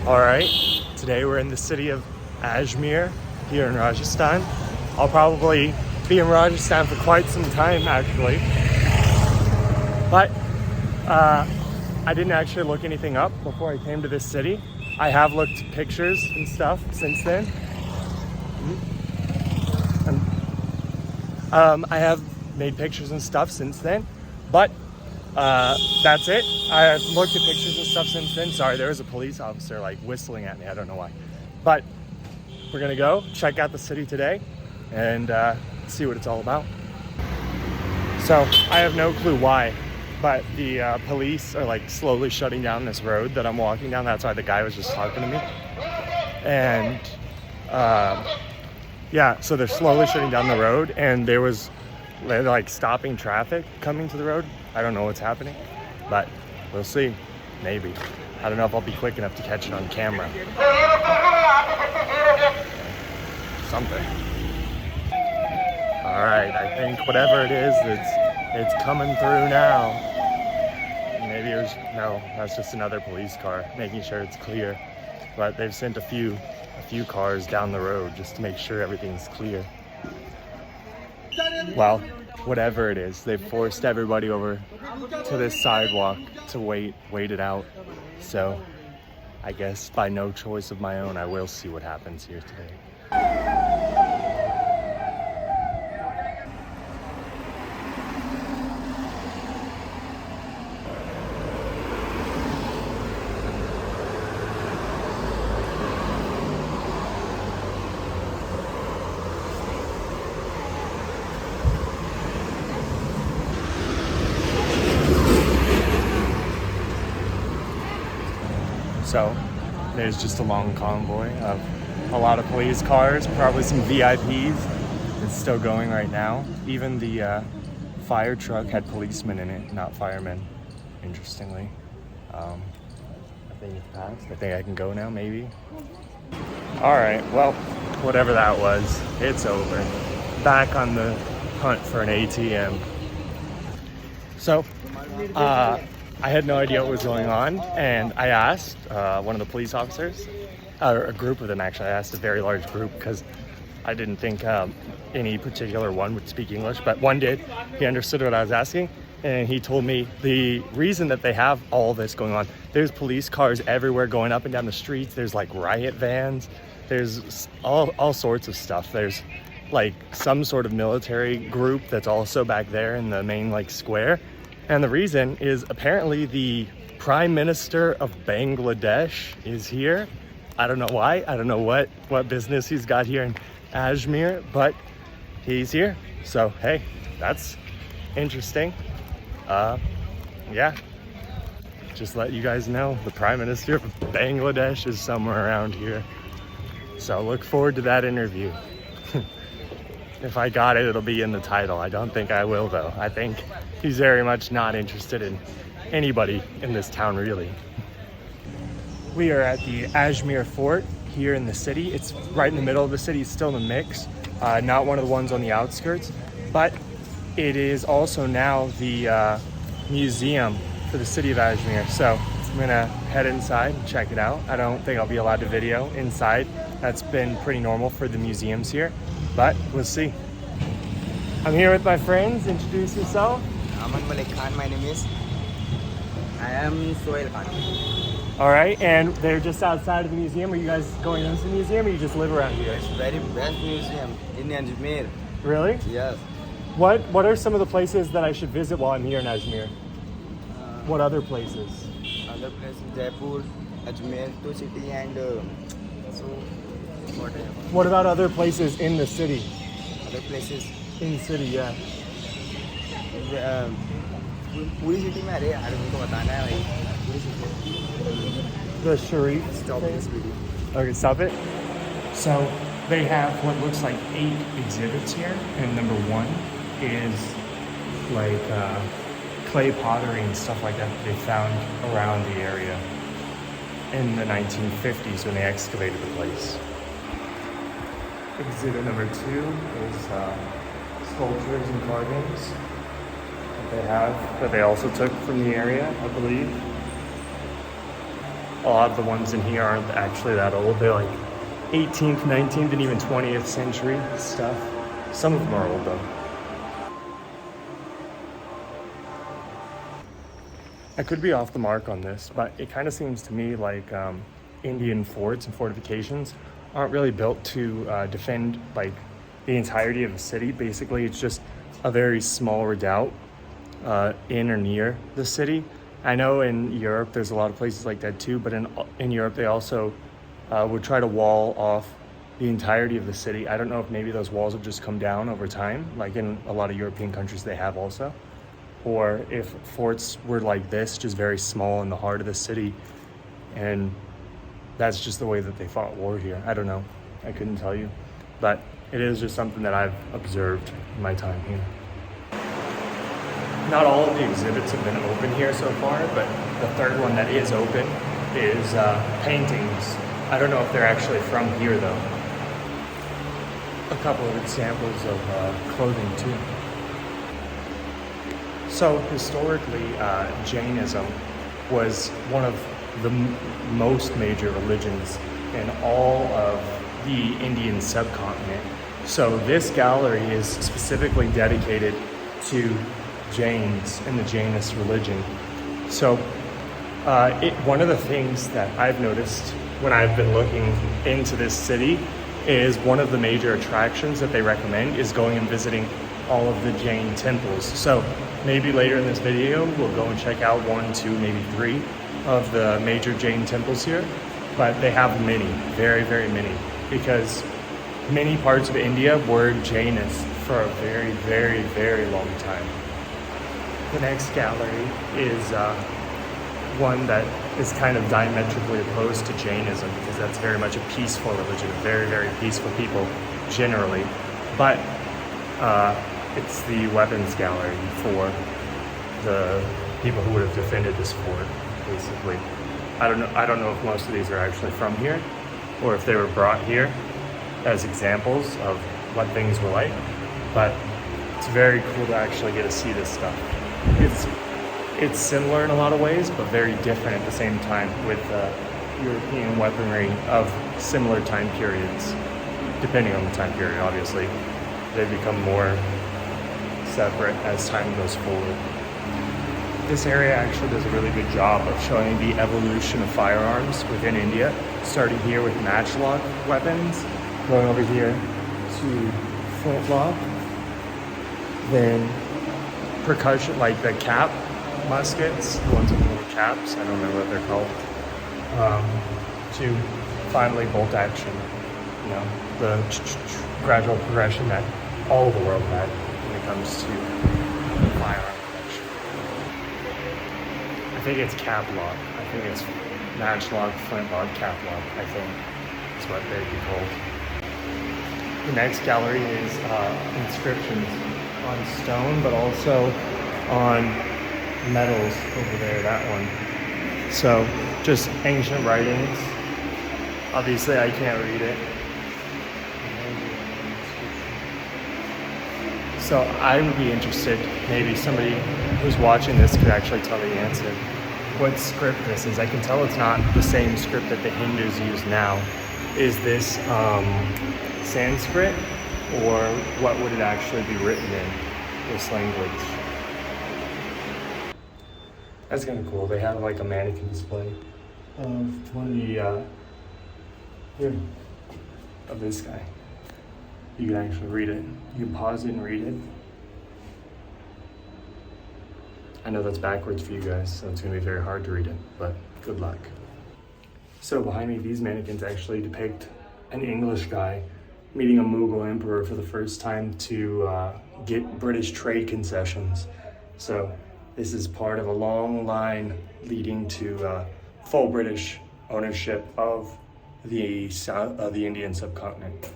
All right, today we're in the city of Ajmer here in Rajasthan. I'll probably be in Rajasthan for quite some time actually, but I didn't actually look anything up before I came to this city. I have looked at pictures and stuff since then. I have made pictures and stuff since then, but that's it. I've looked at pictures and stuff since then. Sorry, there was a police officer like whistling at me. I don't know why, but we're gonna go check out the city today and see what it's all about. So I have no clue why, but the police are like slowly shutting down this road that I'm walking down. That's why the guy was just talking to me. And yeah, so they're slowly shutting down the road, and they're like stopping traffic coming to the road. I don't know what's happening, but we'll see. Maybe. I don't know if I'll be quick enough to catch it on camera. Something. All right, I think whatever it is, it's coming through now. Maybe no, that's just another police car making sure it's clear. But they've sent a few cars down the road just to make sure everything's clear. Well, whatever it is, they've forced everybody over to this sidewalk to wait it out. So I guess by no choice of my own, I will see what happens here today. So there's just a long convoy of a lot of police cars, probably some VIPs. It's still going right now. Even the fire truck had policemen in it, not firemen, interestingly. I think it's passed. I think I can go now, maybe. All right, well, whatever that was, it's over. Back on the hunt for an ATM. So, I had no idea what was going on, and I asked one of the police officers, or a group of them actually. I asked a very large group because I didn't think any particular one would speak English, but one did. He understood what I was asking, and he told me the reason that they have all this going on. There's police cars everywhere going up and down the streets. There's like riot vans. There's all sorts of stuff. There's like some sort of military group that's also back there in the main like square. And the reason is apparently the Prime Minister of Bangladesh is here. I don't know why. I don't know what business he's got here in Ajmer, but he's here. So, hey, that's interesting. Yeah, just let you guys know the Prime Minister of Bangladesh is somewhere around here. So look forward to that interview. If I got it, it'll be in the title. I don't think I will, though. I think he's very much not interested in anybody in this town, really. We are at the Ajmer Fort here in the city. It's right in the middle of the city. It's still in the mix. Not one of the ones on the outskirts, but it is also now the museum for the city of Ajmer. So I'm gonna head inside and check it out. I don't think I'll be allowed to video inside. That's been pretty normal for the museums here, but we'll see. I'm here with my friends. Introduce yourself. Aman Malik Khan, my name is. I am Sohail Khan. All right, and they're just outside of the museum. Are you guys going into the museum, or you just live around here? It's very best museum in Ajmer. Really? Yes. What are some of the places that I should visit while I'm here in Ajmer? What other places? Other places, Jaipur, Ajmer, two city, and so whatever. What about other places in the city? Other places. In the city, yeah. पूरी city में अरे यार मुझको बताना है भाई पूरी city. The Sharif. Stop this video. Okay, stop it. So they have what looks like 8 exhibits here, and number 1 is like clay pottery and stuff like that they found around the area in the 1950s when they excavated the place. Exhibit number 2 is sculptures and carvings that they have, that they also took from the area, I believe. a lot of the ones in here aren't actually that old. They're like 18th, 19th, and even 20th century stuff. Some of them are old though. I could be off the mark on this, but it kind of seems to me like Indian forts and fortifications aren't really built to defend like the entirety of the city. Basically, it's just a very small redoubt in or near the city. I know in Europe there's a lot of places like that too, but in Europe they also would try to wall off the entirety of the city. I don't know if maybe those walls have just come down over time, like in a lot of European countries they have also, or if forts were like this, just very small in the heart of the city, and that's just the way that they fought war here. I don't know, I couldn't tell you, but it is just something that I've observed in my time here. Not all of the exhibits have been open here so far, but the third one that is open is paintings. I don't know if they're actually from here though. A couple of examples of clothing too. So historically, Jainism was one of the most major religions in all of the Indian subcontinent. So this gallery is specifically dedicated to Jains and the Jainist religion. So one of the things that I've noticed when I've been looking into this city is one of the major attractions that they recommend is going and visiting all of the Jain temples. So maybe later in this video, we'll go and check out 1, 2, maybe 3 of the major Jain temples here. But they have many, very, very many, because many parts of India were Jainist for a very, very, very long time. The next gallery is one that is kind of diametrically opposed to Jainism, because that's very much a peaceful religion, very, very peaceful people generally. But it's the weapons gallery for the people who would have defended this fort, basically. I don't know if most of these are actually from here, or if they were brought here as examples of what things were like, but it's very cool to actually get to see this stuff. It's similar in a lot of ways, but very different at the same time, with European weaponry of similar time periods. Depending on the time period, obviously, they become more separate as time goes forward. This area actually does a really good job of showing the evolution of firearms within India, starting here with matchlock weapons, going over here to flintlock, then percussion, like the cap muskets, the ones with little caps, I don't remember what they're called, to finally bolt action, you know, the gradual progression that all of the world had when it comes to firearm production. I think it's cap lock. I think it's matchlock, flintlock, cap lock, I think is what they'd be called. The next gallery is inscriptions on stone, but also on metals over there, that one. So just ancient writings. Obviously I can't read it. So I would be interested, maybe somebody who's watching this could actually tell the answer, what script this is. I can tell it's not the same script that the Hindus use now. Is this Sanskrit, or what would it actually be written in, this language? That's kind of cool. They have like a mannequin display of one of the, here, of this guy. You can actually read it. You can pause it and read it. I know that's backwards for you guys, so it's gonna be very hard to read it, but good luck. So behind me, these mannequins actually depict an English guy meeting a Mughal emperor for the first time to get British trade concessions. So this is part of a long line leading to full British ownership of the Indian subcontinent.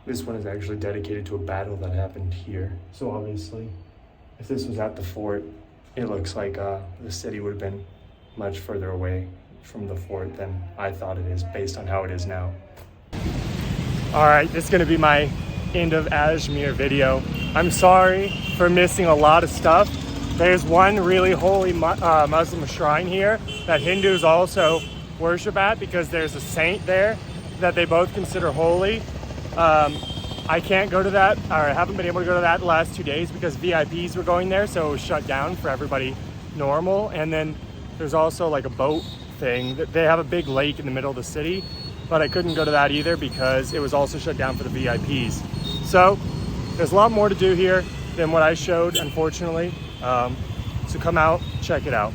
This one is actually dedicated to a battle that happened here. So obviously, if this was at the fort, it looks like the city would have been much further away from the fort than I thought it is, based on how it is now. All right, this is gonna be my end of Ajmer video. I'm sorry for missing a lot of stuff, There's one really holy Muslim shrine here that Hindus also worship at because there's a saint there that they both consider holy. I can't go to that, or I haven't been able to go to that the last 2 days because VIPs were going there, so it was shut down for everybody normal. And then there's also like a boat thing. They have a big lake in the middle of the city, but I couldn't go to that either because it was also shut down for the VIPs. So there's a lot more to do here than what I showed, unfortunately. So come out, check it out.